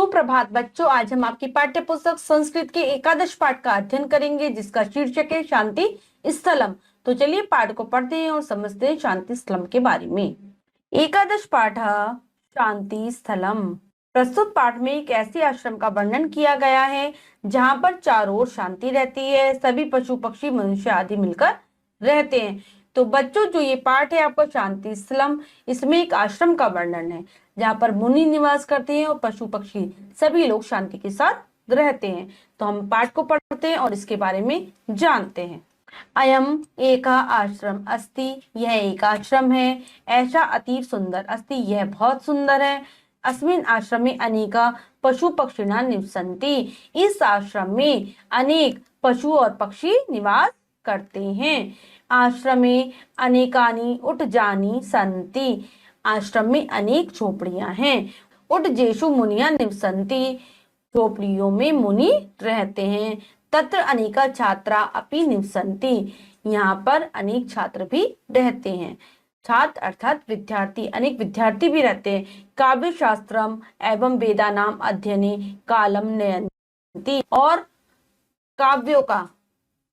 सुप्रभात बच्चों, आज हम आपकी पाठ्य पुस्तक संस्कृत के एकादश पाठ का अध्ययन करेंगे जिसका शीर्षक है शांति स्थलम। तो चलिए पाठ को पढ़ते हैं और समझते हैं शांति स्थलम के बारे में। एकादश पाठ शांति स्थलम। प्रस्तुत पाठ में एक ऐसे आश्रम का वर्णन किया गया है जहाँ पर चारों ओर शांति रहती है, सभी पशु पक्षी मनुष्य आदि मिलकर रहते हैं। तो बच्चों, जो ये पाठ है आपका शांति स्थलम, इसमें एक आश्रम का वर्णन है जहाँ पर मुनि निवास करते हैं और पशु पक्षी सभी लोग शांति के साथ रहते हैं। तो हम पाठ को पढ़ते हैं और इसके बारे में जानते हैं। अयम एका आश्रम अस्ति, यह एक आश्रम है। ऐसा अतीव सुंदर अस्ति, यह बहुत सुंदर है। अस्मिन आश्रम में अनेका पशु पक्षिणा निवसन्ति, इस आश्रम में अनेक पशु और पक्षी निवास करते हैं। आश्रमे अनेकानि उटजानि सन्ति, आश्रम में अनेक झोपड़ियां हैं। उटजेषु मुनिया निवसन्ति, झोपड़ियों में मुनि रहते हैं। तत्र अनेका छात्रा अपि निवसन्ति, यहाँ पर अनेक छात्र भी रहते हैं। छात्र अर्थात विद्यार्थी, अनेक विद्यार्थी भी रहते हैं। काव्य शास्त्रम एवं वेदानाम अध्ययने कालम नयन्ति, और काव्यों का,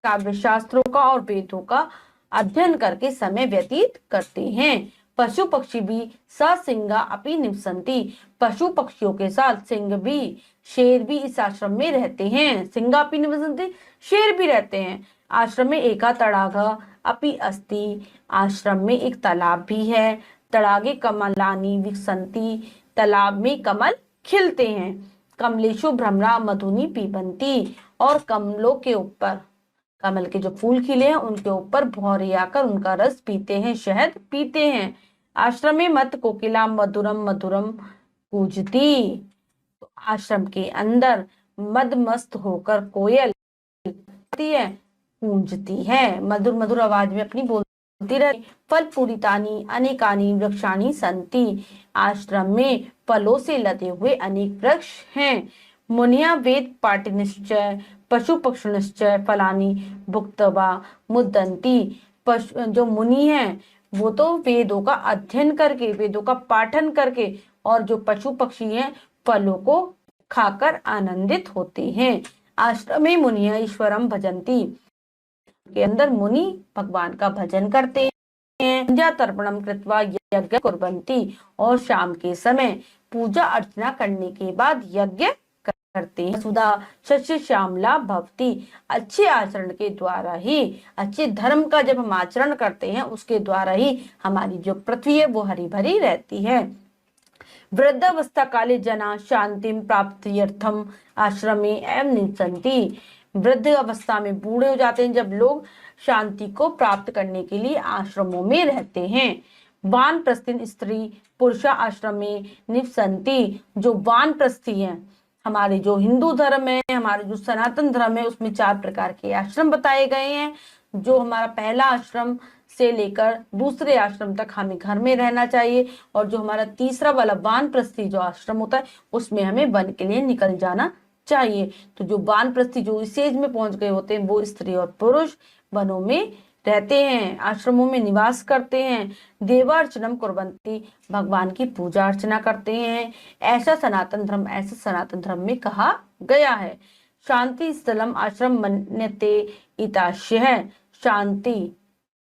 काव्य शास्त्रों का और वेदों का अध्ययन करके समय व्यतीत करते हैं। पशु पक्षी भी ससिंगा अपि निवसन्ति, पशु पक्षियों के साथ सिंह भी, शेर भी इस आश्रम में रहते हैं। सिंगा अपि निवसन्ति, शेर भी रहते हैं। आश्रम में एका तड़ागा अपि अस्ति, आश्रम में एक तालाब भी है। तड़ागे कमलानि विकसन्ति, तालाब में कमल खिलते हैं। कमलेषु भ्रमरा मधुनि पीबन्ति, और कमलों के ऊपर, कमल के जो फूल खिले हैं उनके ऊपर भौरे आकर उनका रस पीते हैं, शहद पीते हैं। आश्रम में मत कोकिला मधुरम मधुरम कूजती, तो आश्रम के अंदर मदमस्त होकर कोयल है, गूंजती है, मधुर मधुर आवाज में अपनी बोलती रहती। फल पूरितानी अनेकानी वृक्षाणी संति, आश्रम में फलों से लदे हुए अनेक वृक्ष हैं। मुनिया वेद पाठनिश्चय पशु पक्षिनिश्चय फलानी भुक्तवा मुद्दंती, जो मुनि हैं वो तो वेदों का अध्ययन करके, वेदों का पाठन करके, और जो पशु पक्षी हैं फलों को खाकर आनंदित होते हैं। आश्रम में मुनिया ईश्वरम भजंती, के अंदर मुनि भगवान का भजन करते हैं। संध्या तर्पणम कृत्वा यज्ञ कुर्वन्ति, और शाम के समय पूजा अर्चना करने के बाद यज्ञ करते हैं। सुधा शस्य श्यामला भवती, अच्छे आचरण के द्वारा ही, अच्छे धर्म का जब हम आचरण करते हैं उसके द्वारा ही हमारी जो पृथ्वी है वो हरी भरी रहती है। वृद्धावस्था काले जना शांतिम प्राप्त्यर्थम आश्रमे एवं निवसन्ति, वृद्ध अवस्था में बूढ़े हो जाते हैं जब लोग शांति को प्राप्त करने के लिए आश्रमों में रहते हैं। वानप्रस्थिन स्त्री पुरुष आश्रम में निवसन्ति, जो वानप्रस्थी हैं, हमारे जो हिंदू धर्म है, हमारे जो सनातन धर्म है, उसमें 4 प्रकार के आश्रम बताए गए हैं। जो हमारा पहला आश्रम से लेकर दूसरे आश्रम तक हमें घर में रहना चाहिए, और जो हमारा तीसरा वाला वानप्रस्थी जो आश्रम होता है उसमें हमें वन के लिए निकल जाना चाहिए। तो जो वानप्रस्थी जो इस एज में पहुंच गए होते हैं वो स्त्री और पुरुष वनों में रहते हैं, आश्रमों में निवास करते हैं। देवार्चनम कुर्वन्ति, भगवान की पूजा अर्चना करते हैं। ऐसा सनातन धर्म में कहा गया है। शांति स्थलम आश्रम मन्यते इताश्य है, शांति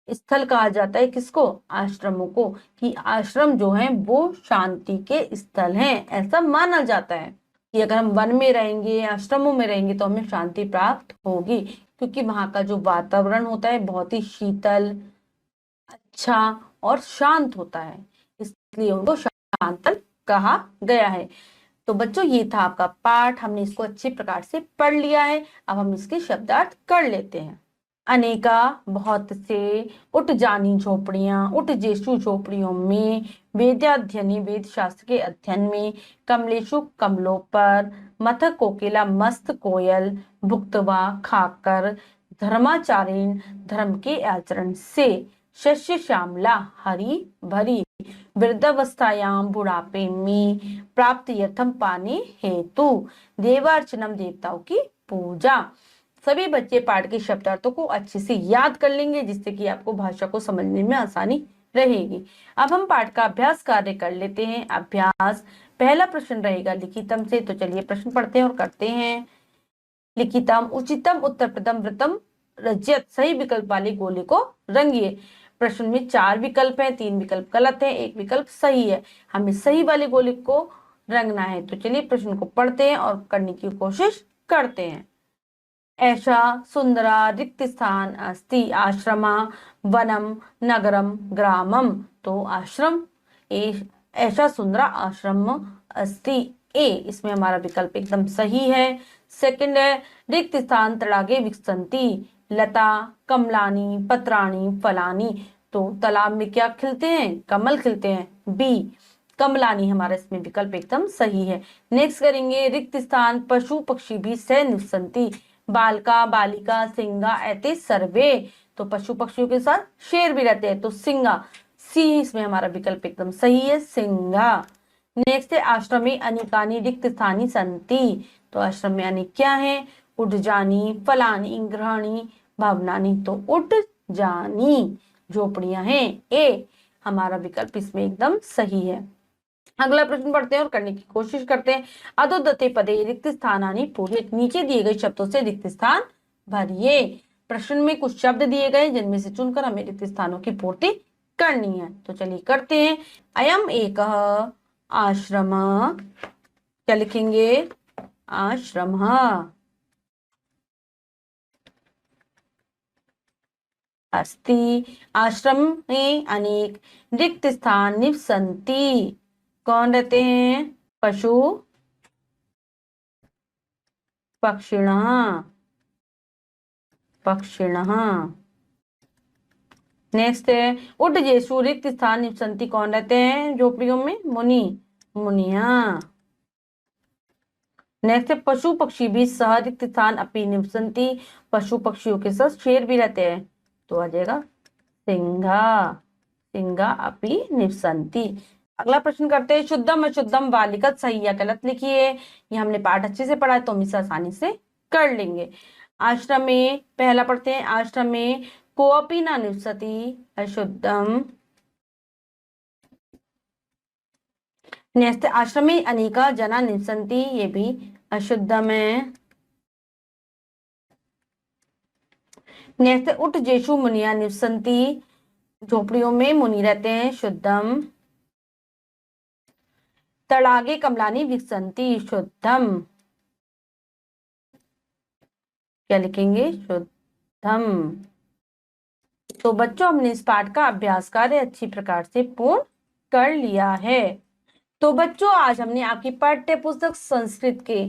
स्थल कहा जाता है किसको? आश्रमों को, कि आश्रम जो है वो शांति के स्थल हैं, ऐसा माना जाता है कि अगर हम वन में रहेंगे, आश्रमों में रहेंगे तो हमें शांति प्राप्त होगी, क्योंकि वहां का जो वातावरण होता है बहुत ही शीतल, अच्छा और शांत होता है, इसलिए उनको शांतल कहा गया है। तो बच्चों, ये था आपका पाठ, हमने इसको अच्छे प्रकार से पढ़ लिया है। अब हम इसके शब्दार्थ कर लेते हैं। अनेका बहुत से, उठ जानी झोपड़ियां, उठ जेशु झोपड़ियों में, वेदाध्ययनी वेद शास्त्र के अध्ययन में, कमलेशु कमलों पर, मथ कोकिला मस्त कोयल, भुक्तवा खाकर, धर्माचारीण धर्म के आचरण से, शस्य श्यामला हरी भरी, वृद्धावस्थायाम बुढ़ापे में, प्राप्त यथम पाने हेतु, देवार्चनम देवताओं की पूजा। सभी बच्चे पाठ के शब्दार्थों को अच्छे से याद कर लेंगे जिससे कि आपको भाषा को समझने में आसानी रहेगी। अब हम पाठ का अभ्यास कार्य कर लेते हैं। अभ्यास, पहला प्रश्न रहेगा लिखितम से। तो चलिए प्रश्न पढ़ते हैं और करते हैं। लिखितम उचितम उत्तरप्रदम वृत्तम रज्यत, सही विकल्प वाले गोले को रंगिए। प्रश्न में 4 विकल्प हैं, 3 विकल्प गलत है, 1 विकल्प सही है। हमें सही वाले गोले को रंगना है। तो चलिए प्रश्न को पढ़ते हैं और करने की कोशिश करते हैं। ऐसा सुंदरा रिक्त स्थान अस्ति आश्रमा वनम नगरम ग्रामम। तो आश्रम ऐसा सुंदरा आश्रम अस्ति, ए इसमें हमारा विकल्प एकदम सही है। सेकंड है रिक्त स्थान तड़ागे विकसंती लता कमलानी पत्राणी फलानी। तो तालाब में क्या खिलते हैं? कमल खिलते हैं, बी कमलानी हमारा इसमें विकल्प एकदम सही है। नेक्स्ट करेंगे रिक्त स्थान पशु पक्षी भी सह निवसंती बालका बालिका सिंगा एते सर्वे। तो पशु पक्षियों के साथ शेर भी रहते हैं, तो सिंगा, सी इसमें हमारा विकल्प एकदम सही है, सिंगा। नेक्स्ट है आश्रमे अनेकानी रिक्त स्थानी संति। तो आश्रम में अनेक क्या है? उडजानी फलानी ग्रहणी भावनानी। तो उडजानी झोपड़ियां हैं, ए हमारा विकल्प इसमें एकदम सही है। अगला प्रश्न पढ़ते हैं और करने की कोशिश करते हैं। अधोदते पदे रिक्त स्थानानि पूरे, नीचे दिए गए शब्दों से रिक्त स्थान भरिए। प्रश्न में कुछ शब्द दिए गए जिनमें से चुनकर हमें रिक्त स्थानों की पूर्ति करनी है। तो चलिए करते हैं। अयम एक आश्रम, क्या लिखेंगे? आश्रम। अस्ति, आश्रम में अनेक रिक्त स्थान निवसंती। कौन रहते हैं? पशु पक्षिणः, पक्षिणः। नेक्स्ट है उड्डजेषु रिक्त स्थान निवसंती। कौन रहते हैं झोपड़ियों में? मुनि, मुनिया। नेक्स्ट है पशु पक्षी भी सह रिक्त स्थान अपि निवसंती। पशु पक्षियों के साथ शेर भी रहते हैं, तो आ जाएगा सिंहा, सिंहा अपि निवसंती। अगला प्रश्न करते हैं। शुद्धम अशुद्धम वालिकत, सही या गलत लिखिए। ये हमने पाठ अच्छे से पढ़ा है तो हम इसे आसानी से कर लेंगे। आश्रम में पहला पढ़ते हैं। आश्रम में कोअपि न निवसति अशुद्धम। नेक्स्ट आश्रम में अनेका जना निवसंती, ये भी अशुद्धम है। नेक्स्ट उट्टजेषु मुनिया निवसंती, झोपड़ियों में मुनि रहते हैं, शुद्धम। तड़ागे कमलानी विकसंती, शुद्धम, क्या लिखेंगे? शुद्धम। तो बच्चों हमने इस पाठ का अभ्यास कार्य अच्छी प्रकार से पूर्ण कर लिया है। तो बच्चों आज हमने आपकी पाठ्य पुस्तक संस्कृत के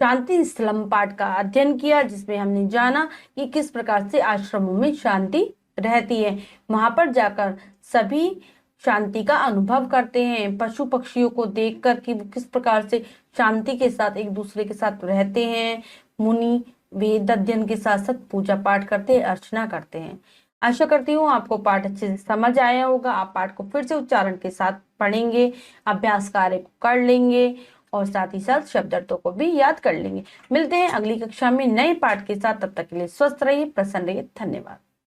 शांति स्थलम पाठ का अध्ययन किया, जिसमें हमने जाना कि किस प्रकार से आश्रमों में शांति रहती है। वहां पर जाकर सभी शांति का अनुभव करते हैं, पशु पक्षियों को देखकर कि वो किस प्रकार से शांति के साथ एक दूसरे के साथ रहते हैं। मुनि वेद अध्ययन के साथ साथ पूजा पाठ करते हैं, अर्चना करते हैं। आशा करती हूँ आपको पाठ अच्छे से समझ आया होगा। आप पाठ को फिर से उच्चारण के साथ पढ़ेंगे, अभ्यास कार्य को कर लेंगे और साथ ही साथ शब्द अर्थों को भी याद कर लेंगे। मिलते हैं अगली कक्षा में नए पाठ के साथ। तब तक के लिए स्वस्थ रहिए, प्रसन्न रहिए। धन्यवाद।